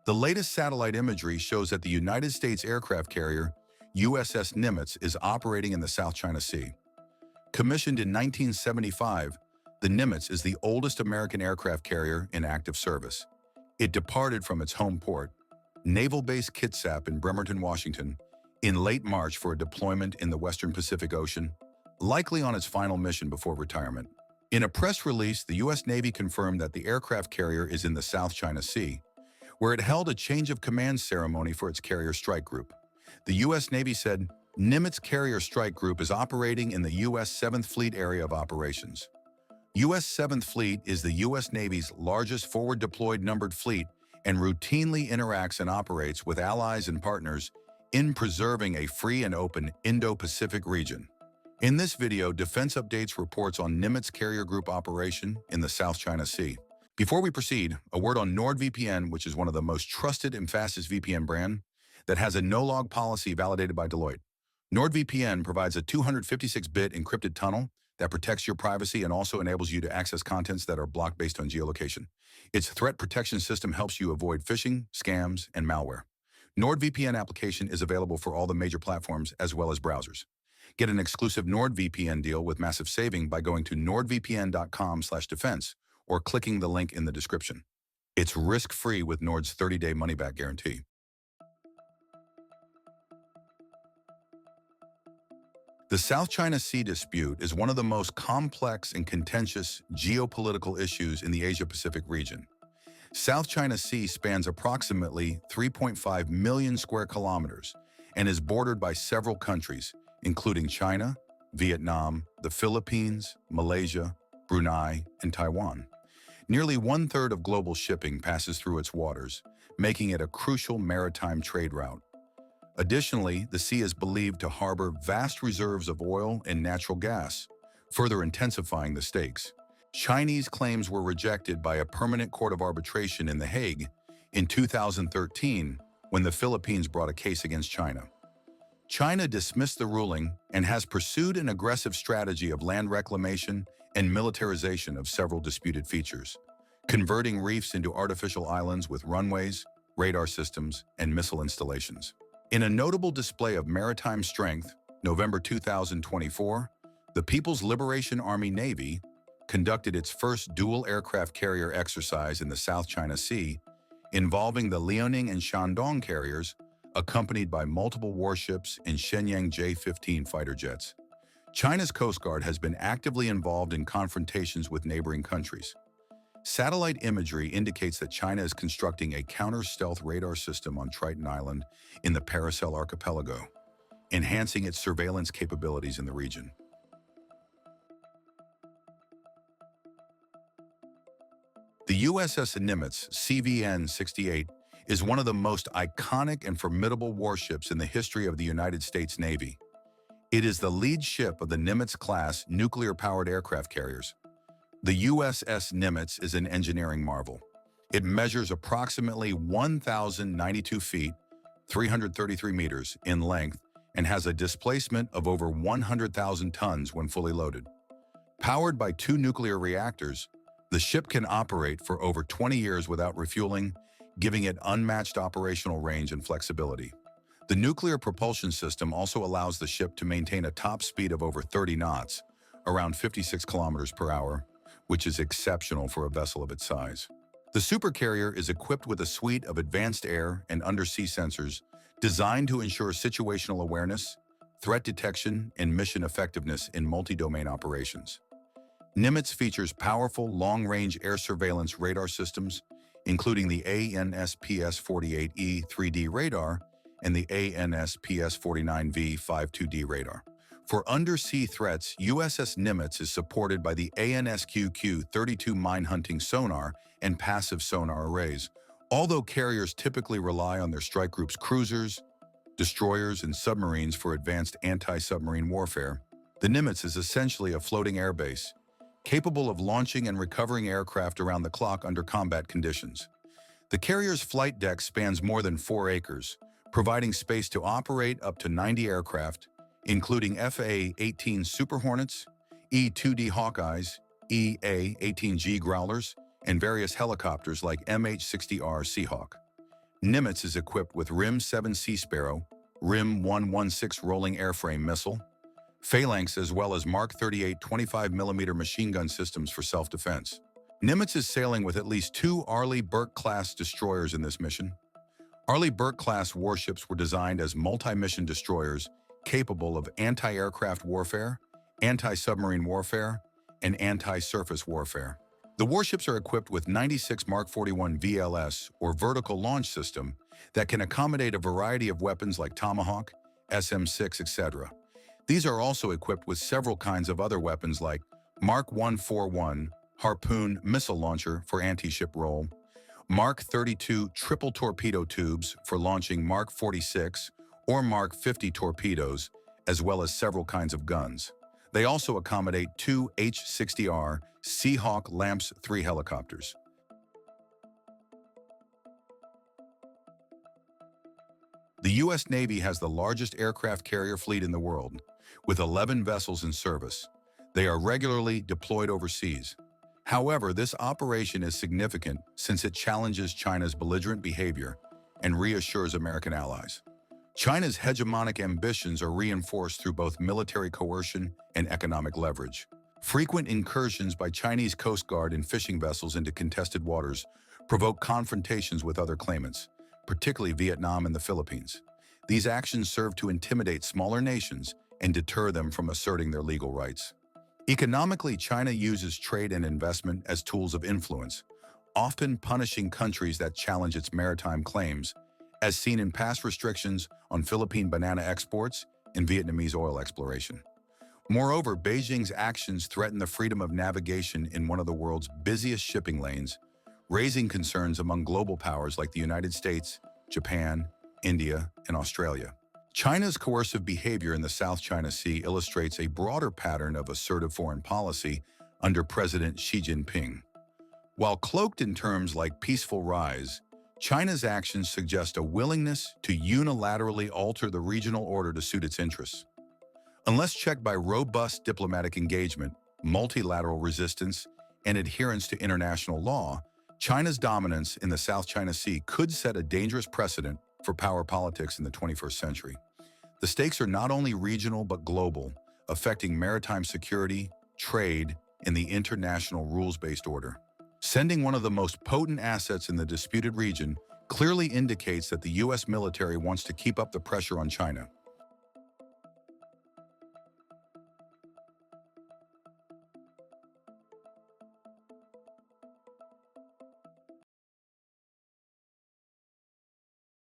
The latest satellite imagery shows that the United States aircraft carrier USS Nimitz is operating in the South China Sea. Commissioned in 1975, the Nimitz is the oldest American aircraft carrier in active service. It departed from its home port, Naval Base Kitsap in Bremerton, Washington, in late March for a deployment in the Western Pacific Ocean, likely on its final mission before retirement. In a press release, the U.S. Navy confirmed that the aircraft carrier is in the South China Sea, where it held a change of command ceremony for its Carrier Strike Group. The U.S. Navy said, Nimitz Carrier Strike Group is operating in the U.S. 7th Fleet area of operations. U.S. 7th Fleet is the U.S. Navy's largest forward-deployed numbered fleet and routinely interacts and operates with allies and partners in preserving a free and open Indo-Pacific region. In this video, Defense Updates reports on Nimitz Carrier Group operation in the South China Sea. Before we proceed, a word on NordVPN, which is one of the most trusted and fastest VPN brand that has a no-log policy validated by Deloitte. NordVPN provides a 256-bit encrypted tunnel that protects your privacy and also enables you to access contents that are blocked based on geolocation. Its threat protection system helps you avoid phishing, scams, and malware. NordVPN application is available for all the major platforms as well as browsers. Get an exclusive NordVPN deal with massive saving by going to nordvpn.com/defense or clicking the link in the description. It's risk-free with Nord's 30-day money-back guarantee. The South China Sea dispute is one of the most complex and contentious geopolitical issues in the Asia-Pacific region. South China Sea spans approximately 3.5 million square kilometers and is bordered by several countries, including China, Vietnam, the Philippines, Malaysia, Brunei, and Taiwan. Nearly one-third of global shipping passes through its waters, making it a crucial maritime trade route. Additionally, the sea is believed to harbor vast reserves of oil and natural gas, further intensifying the stakes. Chinese claims were rejected by a permanent court of arbitration in The Hague in 2013 when the Philippines brought a case against China. China dismissed the ruling and has pursued an aggressive strategy of land reclamation and militarization of several disputed features, converting reefs into artificial islands with runways, radar systems, and missile installations. In a notable display of maritime strength, November 2024, the People's Liberation Army Navy conducted its first dual aircraft carrier exercise in the South China Sea, involving the Liaoning and Shandong carriers, accompanied by multiple warships and Shenyang J-15 fighter jets. China's Coast Guard has been actively involved in confrontations with neighboring countries. Satellite imagery indicates that China is constructing a counter-stealth radar system on Triton Island in the Paracel Archipelago, enhancing its surveillance capabilities in the region. The USS Nimitz CVN-68 is one of the most iconic and formidable warships in the history of the United States Navy. It is the lead ship of the Nimitz-class nuclear-powered aircraft carriers. The USS Nimitz is an engineering marvel. It measures approximately 1,092 feet, 333 meters in length, and has a displacement of over 100,000 tons when fully loaded. Powered by 2 nuclear reactors, the ship can operate for over 20 years without refueling, giving it unmatched operational range and flexibility. The nuclear propulsion system also allows the ship to maintain a top speed of over 30 knots, around 56 kilometers per hour, which is exceptional for a vessel of its size. The supercarrier is equipped with a suite of advanced air and undersea sensors designed to ensure situational awareness, threat detection, and mission effectiveness in multi-domain operations. Nimitz features powerful long-range air surveillance radar systems, including the ANSPS-48E 3D radar and the ANSPS-49V 52D radar. For undersea threats, USS Nimitz is supported by the ANSQQ-32 mine-hunting sonar and passive sonar arrays. Although carriers typically rely on their strike group's cruisers, destroyers, and submarines for advanced anti-submarine warfare, the Nimitz is essentially a floating airbase, capable of launching and recovering aircraft around the clock under combat conditions. The carrier's flight deck spans more than 4 acres, providing space to operate up to 90 aircraft, including FA-18 Super Hornets, E-2D Hawkeyes, EA-18G Growlers, and various helicopters like MH-60R Seahawk. Nimitz is equipped with RIM-7 Sea Sparrow, RIM-116 rolling airframe missile, phalanx as well as Mark 38 25mm machine gun systems for self-defense. Nimitz is sailing with at least 2 Arleigh Burke-class destroyers in this mission. Arleigh Burke-class warships were designed as multi-mission destroyers capable of anti-aircraft warfare, anti-submarine warfare, and anti-surface warfare. The warships are equipped with 96 Mark 41 VLS, or vertical launch system, that can accommodate a variety of weapons like Tomahawk, SM-6, etc. These are also equipped with several kinds of other weapons like Mark 141 Harpoon missile launcher for anti-ship role, Mark 32 triple torpedo tubes for launching Mark 46 or Mark 50 torpedoes, as well as several kinds of guns. They also accommodate 2 H-60R Seahawk LAMPS 3 helicopters. The U.S. Navy has the largest aircraft carrier fleet in the world, with 11 vessels in service. They are regularly deployed overseas. However, this operation is significant since it challenges China's belligerent behavior and reassures American allies. China's hegemonic ambitions are reinforced through both military coercion and economic leverage. Frequent incursions by Chinese Coast Guard and fishing vessels into contested waters provoke confrontations with other claimants, particularly Vietnam and the Philippines. These actions serve to intimidate smaller nations and deter them from asserting their legal rights. Economically, China uses trade and investment as tools of influence, often punishing countries that challenge its maritime claims, as seen in past restrictions on Philippine banana exports and Vietnamese oil exploration. Moreover, Beijing's actions threaten the freedom of navigation in one of the world's busiest shipping lanes, raising concerns among global powers like the United States, Japan, India, and Australia. China's coercive behavior in the South China Sea illustrates a broader pattern of assertive foreign policy under President Xi Jinping. While cloaked in terms like peaceful rise, China's actions suggest a willingness to unilaterally alter the regional order to suit its interests. Unless checked by robust diplomatic engagement, multilateral resistance, and adherence to international law, China's dominance in the South China Sea could set a dangerous precedent for power politics in the 21st century. The stakes are not only regional but global, affecting maritime security, trade, and the international rules-based order. Sending one of the most potent assets in the disputed region clearly indicates that the U.S. military wants to keep up the pressure on China.